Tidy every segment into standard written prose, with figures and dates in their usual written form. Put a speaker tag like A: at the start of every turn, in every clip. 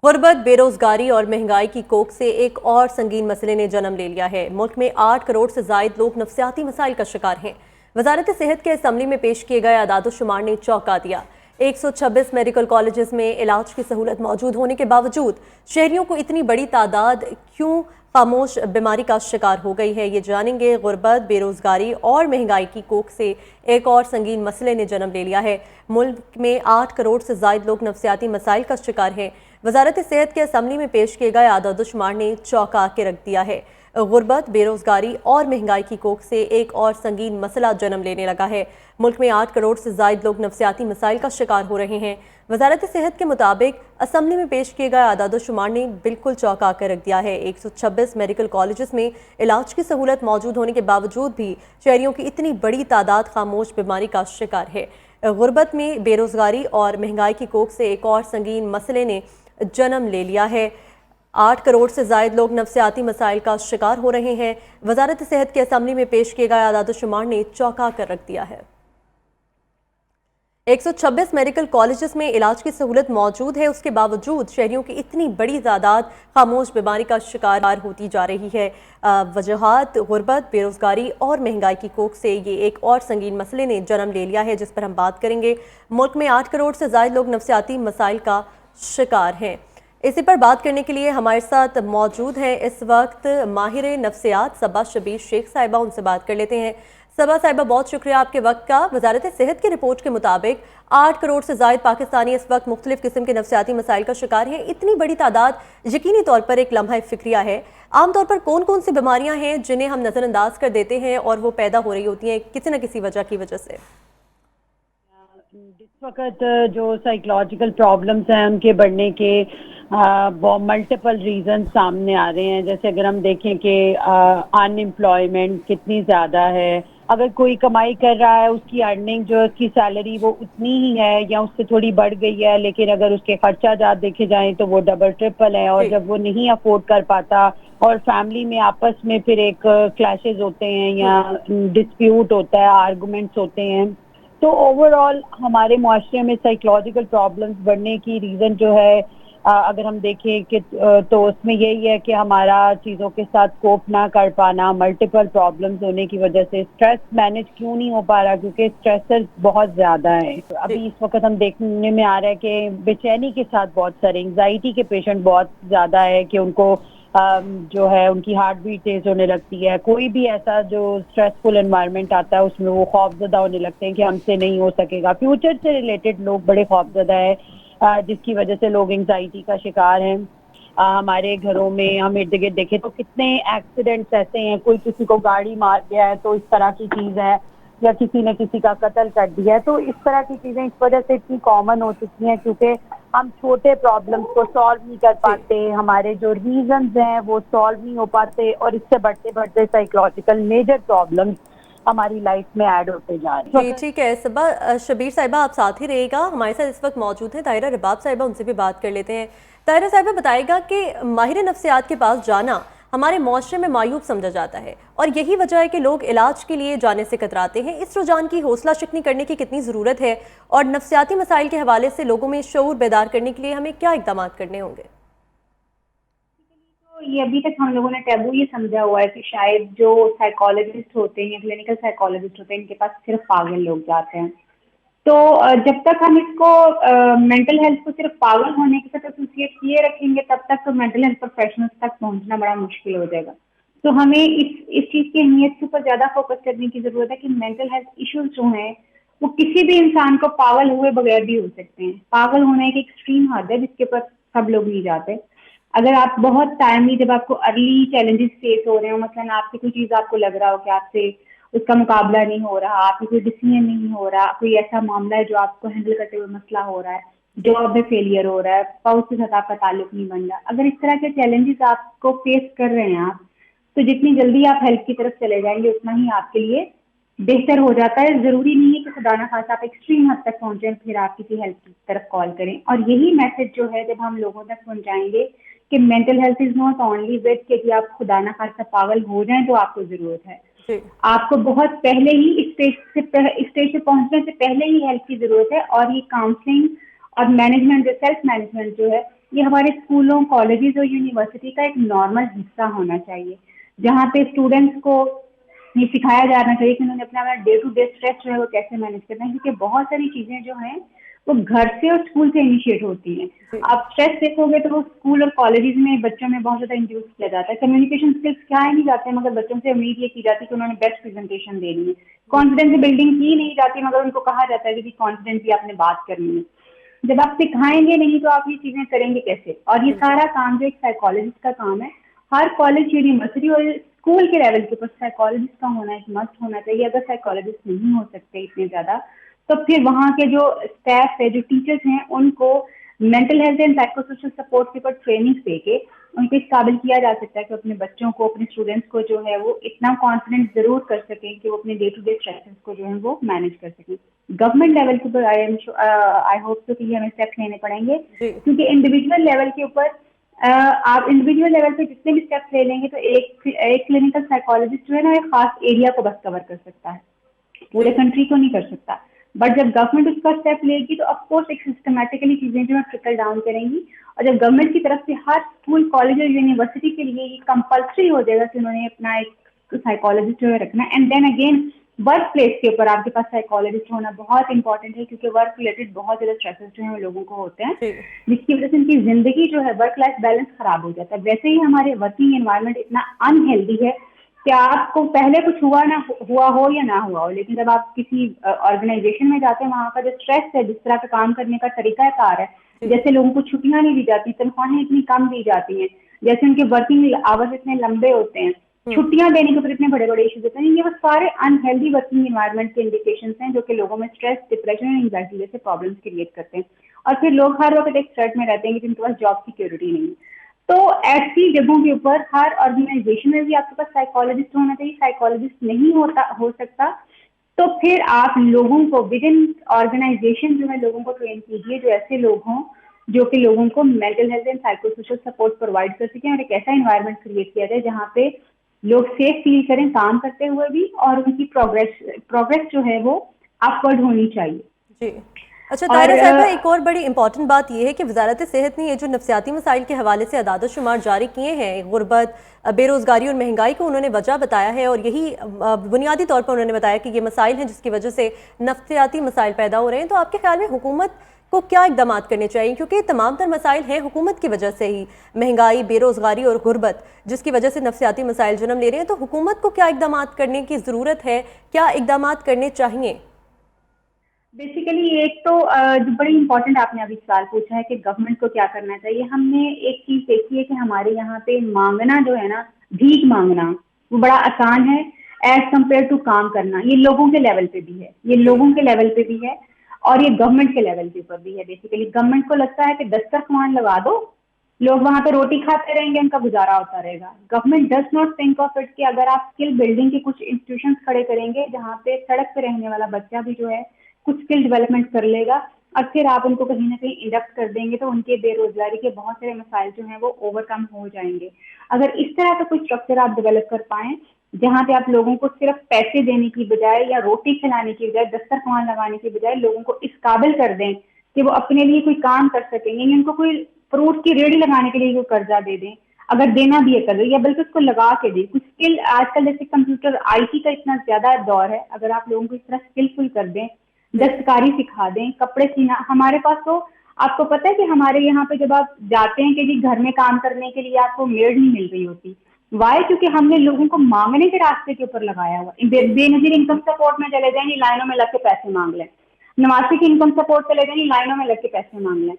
A: गुर्बत, बेरोजगारी और महंगाई की कोख से एक और संगीन मसले ने जन्म ले लिया है। मुल्क में 8 करोड़ से जायद लोग नफसियाती मसाइल का शिकार हैं। वजारत सेहत के असम्बली में पेश किए गए आदाद-ओ-शुमार ने चौंका दिया। 126 मेडिकल कॉलेजेस में इलाज की सहूलत मौजूद होने के बावजूद शहरियों को इतनी बड़ी तादाद क्यों खामोश बीमारी का शिकार हो गई है, ये जानेंगे। गुर्बत, बेरोजगारी और महंगाई की कोख से एक और संगीन मसले ने जन्म ले लिया है। मुल्क में 8 करोड़ से जायद लोग नफसियाती मसाइल का शिकार हैं। वजारत सेहत के असम्बली में पेश किए गए आदाद-ओ-शुमार ने चौंका के रख दिया है। गुर्बत, बेरोजगारी और महंगाई की कोख से एक और संगीन मसला जन्म लेने लगा है। मुल्क में 8 करोड़ से जायद लोग नफसियाती मसाइल का शिकार हो रहे हैं। वजारत सेहत के मुताबिक असम्बली में पेश किए गए आदाद-ओ-शुमार ने बिल्कुल चौंका कर रख दिया है। 126 मेडिकल कॉलेजेस में इलाज की सहूलत मौजूद होने के बावजूद भी शहरियों की इतनी बड़ी तादाद खामोश बीमारी का शिकार है। गुर्बत में बेरोजगारी और महंगाई की कोख से एक और संगीन मसले ने जन्म ले लिया है। 8 करोड़ से जायद लोग नफसियाती मसाइल का शिकार हो रहे हैं। वजारत सेहत के असम्बली में पेश किए गए आदाद-ओ-शुमार ने चौंका कर रख दिया है। 126 मेडिकल कॉलेजेस में इलाज की सहूलत मौजूद है, उसके बावजूद शहरियों की इतनी बड़ी तादाद खामोश बीमारी का शिकार होती जा रही है। वजूहात गुर्बत, बेरोजगारी और महंगाई की कोख से ये एक और संगीन मसले ने जन्म ले लिया है, जिस पर हम बात करेंगे। मुल्क में 8 करोड़ से जायद लोग नफसियाती मसाइल का शिकार हैं। इसी पर बात करने के लिए हमारे साथ मौजूद हैं इस वक्त माहिर नफ्सियात सबा शबीर शेख साहिबा। उनसे बात कर लेते हैं। सबा साहिबा, बहुत शुक्रिया आपके वक्त का। वजारत सेहत की रिपोर्ट के मुताबिक 8 करोड़ से जायद पाकिस्तानी इस वक्त मुख्तलिफ किस्म के नफसियाती मसाइल का शिकार हैं। इतनी बड़ी तादाद यकीनी तौर पर एक लम्हा फिक्रिया है। आमतौर पर कौन कौन सी बीमारियां हैं जिन्हें हम नज़रअंदाज कर देते हैं और वो पैदा हो रही होती हैं किसी न किसी वजह की वजह से?
B: इस वक्त जो साइकोलॉजिकल प्रॉब्लम्स हैं उनके बढ़ने के मल्टीपल रीजन सामने आ रहे हैं। जैसे अगर हम देखें कि अनएम्प्लॉयमेंट कितनी ज़्यादा है। अगर कोई कमाई कर रहा है, उसकी अर्निंग जो है, उसकी सैलरी वो उतनी ही है या उससे थोड़ी बढ़ गई है, लेकिन अगर उसके खर्चा जात देखे जाएं तो वो डबल ट्रिपल है। और जब वो नहीं अफोर्ड कर पाता और फैमिली में आपस में फिर एक क्लैशेस होते हैं या डिस्प्यूट होता है, आर्गुमेंट्स होते हैं, तो ओवरऑल हमारे मुआशरे में साइकोलॉजिकल प्रॉब्लम्स बढ़ने की रीज़न जो है अगर हम देखें कि तो उसमें यही है कि हमारा चीज़ों के साथ कोप ना कर पाना, मल्टीपल प्रॉब्लम्स होने की वजह से स्ट्रेस मैनेज क्यों नहीं हो पा रहा, क्योंकि स्ट्रेसर बहुत ज़्यादा है। अभी इस वक्त हम देखने में आ रहा है कि बेचैनी के साथ बहुत सारे एंग्जाइटी के पेशेंट बहुत ज़्यादा है कि उनको जो है उनकी हार्ट बीट तेज होने लगती है। कोई भी ऐसा जो स्ट्रेसफुल एनवायरनमेंट आता है उसमें वो खौफजदा होने लगते हैं कि हमसे नहीं हो सकेगा। फ्यूचर से रिलेटेड लोग बड़े खौफजदा है, जिसकी वजह से लोग एंग्जाइटी का शिकार हैं। हमारे घरों में हम इर्द गिर्द देखें तो कितने एक्सीडेंट्स ऐसे हैं, कोई किसी को गाड़ी मार गया है तो इस तरह की चीज़ है, या किसी ने किसी का कत्ल कर दिया है। तो इस तरह की चीज़ें इस वजह से इतनी कॉमन हो चुकी हैं क्योंकि हम छोटे प्रॉब्लम्स को सॉल्व नहीं कर पाते, हमारे जो रीजंस हैं वो सॉल्व नहीं हो पाते और इससे बढ़ते बढ़ते साइकोलॉजिकल मेजर प्रॉब्लम्स हमारी लाइफ में ऐड होते जा रहे हैं।
A: ठीक है सबा शबीर साहिबा, आप साथ ही रहेगा। हमारे साथ इस वक्त मौजूद है ताहिरा रबाब साहिबा, उनसे भी बात कर लेते हैं। ताहिरा साहिबा, बताएगा कि माहिर नफ्सियात के पास जाना हमारे मुआशरे में मायूब समझा जाता है और यही वजह है कि लोग इलाज के लिए जाने से कतराते हैं। इस रुझान की हौसला शिकनी करने की कितनी ज़रूरत है और नफ्सियाती मसाइल के हवाले से लोगों में शऊर बेदार करने के लिए हमें क्या इक़दाम करने होंगे?
C: तो ये अभी तक हम लोगों ने टैबू ये समझा हुआ है कि शायद जो साइकोलॉजिस्ट होते हैं, क्लिनिकल साइकोलॉजिस्ट होते हैं, इनके पास सिर्फ पागल लोग जाते हैं। तो जब तक हम इसको मेंटल हेल्थ को सिर्फ पागल होने के साथ एसोसिएट किए रखेंगे, तब तक तो मेंटल हेल्थ प्रोफेशनल्स तक पहुंचना बड़ा मुश्किल हो जाएगा। तो हमें इस चीज़ की अहमियत के ऊपर ज़्यादा फोकस करने की ज़रूरत है कि मेंटल हेल्थ इश्यूज जो हैं वो किसी भी इंसान को पागल हुए बगैर भी हो सकते हैं। पागल होने की एक्सट्रीम हद है जिसके ऊपर सब लोग नहीं जाते। अगर आप बहुत टाइमली, जब आपको अर्ली चैलेंजेस फेस हो रहे हो, मतलब आपकी कोई चीज़ आपको लग रहा हो कि आपसे उसका मुकाबला नहीं हो रहा, आपकी कोई डिसीजन नहीं हो रहा, कोई ऐसा मामला है जो आपको हैंडल करते हुए मसला हो रहा है, जॉब में फेलियर हो रहा है, स्पाउस के साथ आपका ताल्लुक नहीं बन रहा, अगर इस तरह के चैलेंजेस आपको फेस कर रहे हैं आप, तो जितनी जल्दी आप हेल्प की तरफ चले जाएंगे उतना ही आपके लिए बेहतर हो जाता है। जरूरी नहीं है कि खुदा ना खासा आप एक्सट्रीम हद तक पहुंचे फिर आप किसी हेल्प की तरफ कॉल करें। और यही मैसेज जो है जब हम लोगों तक पहुंचाएंगे कि mental health is not only with कि आप खुदा ना खासा पागल हो जाएं तो आपको जरूरत है, आपको बहुत पहले ही स्टेज से पहुंचने से पहले ही हेल्प की जरूरत है। और ये काउंसलिंग और मैनेजमेंट, जो सेल्फ मैनेजमेंट जो है ये हमारे स्कूलों, कॉलेजेस और यूनिवर्सिटी का एक नॉर्मल हिस्सा होना चाहिए, जहाँ पे स्टूडेंट्स को ये सिखाया जाना चाहिए कि उन्होंने अपना डे टू डे स्ट्रेस जो है वो कैसे मैनेज करना है, क्योंकि बहुत सारी चीजें जो हैं वो घर से और स्कूल से इनिशिएट होती हैं।
A: जी
C: आप स्ट्रेस देखोगे तो वो स्कूल और कॉलेजेस में बच्चों में बहुत ज्यादा इंड्यूस किया जाता है। कम्युनिकेशन स्किल्स सिखाए नहीं जाते, मगर बच्चों से उम्मीद ये की जाती है कि उन्होंने बेस्ट प्रेजेंटेशन देनी है।
A: जी
C: कॉन्फिडेंस बिल्डिंग की नहीं जाती, मगर उनको कहा जाता है कि कॉन्फिडेंस भी आपने बात करनी है। जब आप सिखाएंगे नहीं तो आप ये चीजें करेंगे कैसे? और ये
A: बिल्कुल
C: सारा काम जो एक साइकोलॉजिस्ट का काम है, हर कॉलेज, यूनिवर्सिटी और स्कूल के लेवल के ऊपर साइकोलॉजिस्ट का होना एक मस्ट होना चाहिए। अगर साइकोलॉजिस्ट नहीं हो सकते इतने ज्यादा, तो फिर वहाँ के जो स्टाफ है, जो टीचर्स हैं, उनको mental health and psychosocial support के ऊपर ट्रेनिंग देके उनको इस काबिल किया जा सकता है कि अपने बच्चों को, अपने स्टूडेंट्स को जो है वो इतना कॉन्फिडेंस जरूर कर सकें कि वो अपने डे टू डे स्ट्रेसेस को जो है वो मैनेज कर सकें। गवर्नमेंट लेवल के ऊपर आई होप तो कि हमें स्टेप्स लेने पड़ेंगे,
A: जी
C: क्योंकि इंडिविजुअल लेवल के ऊपर आप इंडिविजुअल लेवल पे जितने भी स्टेप्स ले लेंगे तो एक क्लिनिकल साइकोलॉजिस्ट जो है ना एक खास एरिया को बस कवर कर सकता है, पूरे
A: जी
C: कंट्री को नहीं कर सकता। बट जब गवर्नमेंट उसका स्टेप लेगी तो ऑफकोर्स एक सिस्टमेटिकली चीजें जो है ट्रिकल डाउन करेंगी, और जब गवर्नमेंट की तरफ से हर स्कूल, कॉलेज और यूनिवर्सिटी के लिए ये कंपल्सरी हो जाएगा कि उन्होंने अपना एक साइकोलॉजिस्ट जो है रखना, and then again work place के ऊपर आपके पास साइकोलॉजिस्ट होना बहुत इंपॉर्टेंट है, क्योंकि वर्क रिलेटेड बहुत ज्यादा स्ट्रेसेस जो है लोगों को होते हैं,
A: जी
C: जिसकी वजह से उनकी जिंदगी जो है, वर्क लाइफ बैलेंस खराब हो जाता है। वैसे ही हमारे वर्किंग एनवायरनमेंट इतना अनहेल्दी है कि आपको पहले कुछ हुआ हो या ना हुआ हो, लेकिन जब आप किसी ऑर्गेनाइजेशन में जाते हैं, वहाँ का जो स्ट्रेस है, जिस तरह का काम करने का तरीका कार है,
A: जी
C: जैसे लोगों को छुट्टियां नहीं दी जाती, तनख्वाहें इतनी कम दी जाती हैं, जैसे उनके वर्किंग आवर्स इतने लंबे होते हैं, छुट्टियां देने के ऊपर इतने बड़े बड़े इश्यूज होते हैं, ये वो सारे अनहेल्दी वर्किंग एनवायरनमेंट के इंडिकेशंस हैं जो कि लोगों में स्ट्रेस, डिप्रेशन और एंग्जाइटी जैसे प्रॉब्लम्स क्रिएट करते हैं। और फिर लोग हर वक्त एक थ्रेट में रहते हैं कि जिनके पास जॉब सिक्योरिटी नहीं है। तो ऐसी जगहों के ऊपर हर ऑर्गेनाइजेशन में भी आपके पास साइकोलॉजिस्ट होना चाहिए। साइकोलॉजिस्ट नहीं हो सकता तो फिर आप लोगों को विद इन ऑर्गेनाइजेशन जो है लोगों को ट्रेन कीजिए, जो ऐसे लोग हों जो कि लोगों को mental health and psychosocial support provide कर सकें, और एक ऐसा इन्वायरमेंट क्रिएट किया जाए जहाँ पे लोग सेफ फील करें काम करते हुए भी, और उनकी प्रोग्रेस जो है वो अपवर्ड होनी चाहिए।
A: जी अच्छा
C: और
A: ताहिरा साहिबा, एक और बड़ी इंपॉर्टेंट बात यह है कि वजारत सेहत ने ये जो नफसियाती मसाइल के हवाले से अदाद शुमार जारी किए हैं, गुर्बत, बेरोज़गारी और महंगाई को उन्होंने वजह बताया है, और यही बुनियादी तौर पर उन्होंने बताया कि ये मसाइल हैं जिसकी वजह से नफसियाती मसाइल पैदा हो रहे हैं। तो आपके ख्याल में हुकूमत को क्या इकदाम करने चाहिए, क्योंकि तमाम तर मसाइल हैं हुकूमत की वजह से ही, महंगाई, बेरोज़गारी और गुर्बत, जिसकी वजह से नफसियाती मसाइल जन्म ले रहे हैं। तो हुकूमत को क्या इकदाम करने की ज़रूरत है, क्या इकदाम करने चाहिए?
C: बेसिकली एक तो जो बड़ी इंपॉर्टेंट आपने अभी सवाल पूछा है कि गवर्नमेंट को क्या करना चाहिए। हमने एक चीज देखी है कि हमारे यहाँ पे मांगना जो है ना, भीख मांगना, वो बड़ा आसान है एज कम्पेयर टू काम करना। ये लोगों के लेवल पे भी है, ये लोगों के लेवल पे भी है, और ये गवर्नमेंट के लेवल के ऊपर भी है। बेसिकली गवर्नमेंट को लगता है कि दस्तरखान लगा दो, लोग वहां पे रोटी खाते रहेंगे, उनका गुजारा होता रहेगा। Government does not think of it कि अगर आप स्किल बिल्डिंग के कुछ इंस्टीट्यूशंस खड़े करेंगे जहाँ पे सड़क पे रहने वाला बच्चा भी जो है कुछ स्किल डेवलपमेंट कर लेगा, और फिर आप उनको कहीं ना कहीं इंडक्ट कर देंगे, तो उनके बेरोजगारी के बहुत सारे मसाइल जो हैं वो ओवरकम हो जाएंगे। अगर इस तरह का कोई स्ट्रक्चर आप डेवलप कर पाएं जहाँ पे आप लोगों को सिर्फ पैसे देने की बजाय या रोटी खिलाने की बजाय, दस्तरखान लगाने की बजाय लोगों को इस काबिल कर दें कि वो अपने लिए कोई काम कर सकेंगे, या उनको कोई फ्रूट की रेडी लगाने के लिए कोई कर्जा दे दें, अगर देना भी है कर्जा, या बल्कि उसको लगा के दें। कुछ स्किल आजकल जैसे कंप्यूटर, आईटी का इतना ज्यादा दौर है, अगर आप लोगों को इस तरह स्किलफुल कर दें, दस्तकारी सिखा दें, कपड़े सीना। हमारे पास तो आपको पता है कि हमारे यहाँ पे जब आप जाते हैं कि जी घर में काम करने के लिए आपको मेड नहीं मिल रही होती, वाई? क्योंकि हमने लोगों को मांगने के रास्ते के ऊपर लगाया हुआ। बेनजीर इनकम सपोर्ट में चले जाएंगे, लाइनों में लग के पैसे मांग लें। नवासी की इनकम सपोर्ट चले जाएंगे, लाइनों में लग के पैसे मांग लें।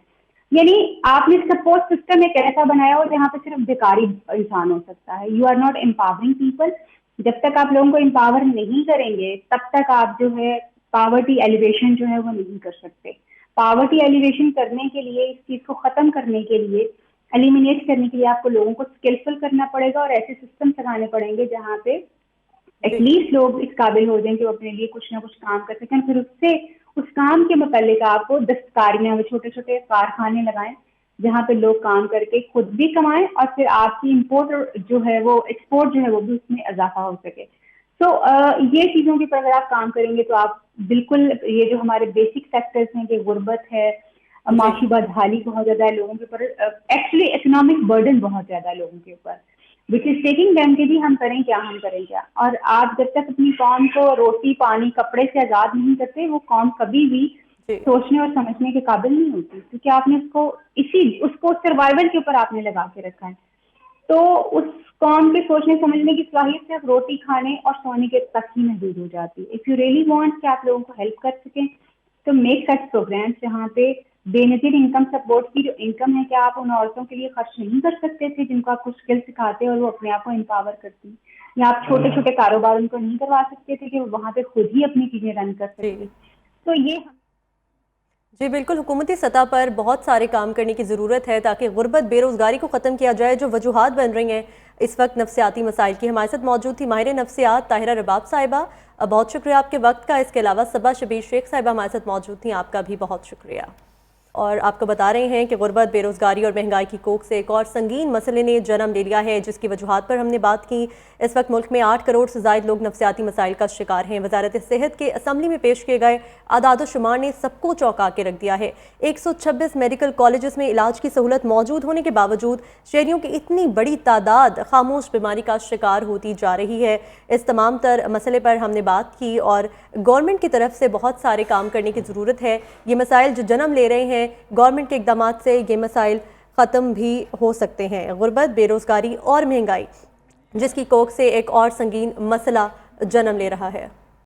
C: यानी आपने सपोर्ट सिस्टम एक ऐसा बनाया हो जहाँ पे सिर्फ भिखारी इंसान हो सकता है। You are not empowering people. जब तक आप लोगों को एम्पावर नहीं करेंगे तब तक आप जो है पावर्टी एलिवेशन जो है वो नहीं कर सकते। पावर्टी एलिवेशन करने के लिए, इस चीज को खत्म करने के लिए, एलिमिनेट करने के लिए आपको लोगों को स्किलफुल करना पड़ेगा, और ऐसे सिस्टम लगाने पड़ेंगे जहाँ पे एटलीस्ट लोग इस काबिल हो जाएं कि वो अपने लिए कुछ ना कुछ काम कर सकें। फिर उससे उस काम के मुतालिक आपको दस्तकारियां, छोटे छोटे कारखाने लगाएं जहाँ पे लोग काम करके खुद भी कमाएं, और फिर आपकी इम्पोर्ट जो है वो, एक्सपोर्ट जो है वो भी उसमें इजाफा हो सके। तो ये चीजों के ऊपर अगर आप काम करेंगे तो आप बिल्कुल ये जो हमारे बेसिक सेक्टर्स हैं कि गुर्बत है, माशी बदहाली बहुत ज्यादा है लोगों के ऊपर, एक्चुअली इकोनॉमिक बर्डन बहुत ज्यादा है लोगों के ऊपर, विच इज टेकिंग देम कि भी हम करें क्या। और आप जब तक अपनी कौम को रोटी पानी कपड़े से आजाद नहीं करते, वो कौम कभी भी सोचने और समझने के काबिल नहीं होती, क्योंकि आपने उसको सर्वाइवल के ऊपर आपने लगा के रखा है। तो उस कौम के सोचने समझने की सलाहियत सिर्फ रोटी खाने और सोने के तक ही महदूद हो जाती है। इफ यू रियली वांट कि आप लोगों को हेल्प कर सकें, तो मेक सच प्रोग्राम्स जहाँ पे बेनजीर इनकम सपोर्ट की जो इनकम है, क्या आप उन औरतों के लिए खर्च नहीं कर सकते थे जिनको आप कुछ स्किल सिखाते और वो अपने आप को एम्पावर करती, या आप छोटे छोटे कारोबार उनको नहीं करवा सकते थे कि वो वहाँ पे खुद ही अपनी चीजें रन कर सकते। तो ये
A: जी बिल्कुल, हुकूमती सतह पर बहुत सारे काम करने की ज़रूरत है ताकि गुर्बत बेरोज़गारी को ख़त्म किया जाए। जो वजूहात बन रही हैं इस वक्त नफ्सियाती मसाइल की, हमारे साथ मौजूद थी माहिर नफ्सियात ताहिरा रबाब साहिबा, बहुत शुक्रिया आपके वक्त का। इसके अलावा सबा शबीर शेख साहिबा हमारे साथ मौजूद थी, आपका भी बहुत शुक्रिया। और आपको बता रहे हैं कि गुर्बत, बेरोज़गारी और महंगाई की कोख से एक और संगीन मसले ने जन्म ले लिया है, जिसकी वजूहात पर हमने बात की। इस वक्त मुल्क में 8 करोड़ से ज़ायद लोग नफ्सियाती मसाइल का शिकार हैं। वजारत सेहत के असम्बली में पेश किए गए आदाद शुमार ने सबको चौंका के रख दिया है। 126 मेडिकल कॉलेज में इलाज की सहूलत मौजूद होने के बावजूद शहरियों की इतनी बड़ी तादाद खामोश बीमारी का शिकार होती जा रही है। इस तमाम तर मसले पर हमने बात की और गवर्नमेंट की तरफ से बहुत सारे काम करने की ज़रूरत है। ये मसाइल जो जन्म ले रहे हैं, गवर्नमेंट के इक़दामात से ये मसाइल ख़त्म भी हो सकते हैं। गुर्बत, बेरोज़गारी और महंगाई जिसकी कोख से एक और संगीन मसला जन्म ले रहा है।